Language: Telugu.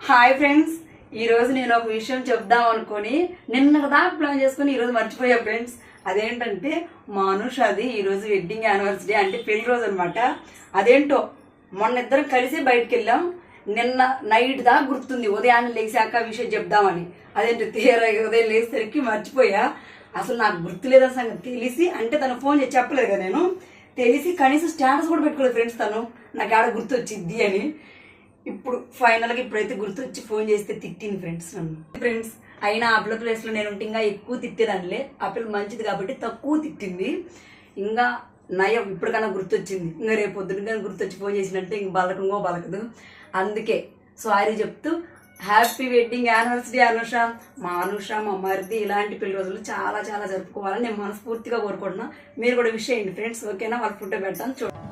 హాయ్ ఫ్రెండ్స్, ఈరోజు నేను ఒక విషయం చెప్దాం అనుకుని నిన్న దాకా ప్లాన్ చేసుకుని ఈరోజు మర్చిపోయా ఫ్రెండ్స్. అదేంటంటే మా అనుషది ఈరోజు వెడ్డింగ్ యానివర్సరీ, అంటే పెళ్లి రోజు అనమాట. అదేంటో మొన్న ఇద్దరం కలిసి బయటకు వెళ్ళాం. నిన్న నైట్ దాకా గుర్తుంది, ఉదయాన్నే లేచాక విషయం చెప్దామని. అదేంటో తీరా ఉదయం లేచేసరికి మర్చిపోయా. అసలు నాకు గుర్తులేదని సంగతి తెలిసి, అంటే తను ఫోన్ చేసి చెప్పలేదు కదా, నేను తెలిసి కనీసం స్టేటస్ కూడా పెట్టుకోలేదు ఫ్రెండ్స్. తను నాకు ఆడ గుర్తొచ్చింది అని ఇప్పుడు ఫైనల్గా ఇప్పుడైతే గుర్తొచ్చి ఫోన్ చేస్తే తిట్టింది ఫ్రెండ్స్ నన్ను. ఫ్రెండ్స్ అయినా ఆ పిల్ల ప్లేస్లో నేను ఉంటే ఇంకా ఎక్కువ తిట్టేదానిలే. ఆ పిల్ల మంచిది కాబట్టి తక్కువ తిట్టింది. ఇంకా నయం ఇప్పటికన్నా గుర్తొచ్చింది. ఇంకా రేపు పొద్దున గుర్తొచ్చి ఫోన్ చేసినట్టే ఇంక బలకంగో బలకదు. అందుకే సారీ చెప్తూ హ్యాపీ వెడ్డింగ్ యానివర్సరీ అనుష. మా అనుష, మా మరిది ఇలాంటి పెళ్లి రోజులు చాలా చాలా జరుపుకోవాలని నేను మనస్ఫూర్తిగా కోరుకుంటున్నా. మీరు కూడా విష్ చేయండి ఫ్రెండ్స్, ఓకేనా? వాళ్ళ ఫోటో పెడతాను చూడండి.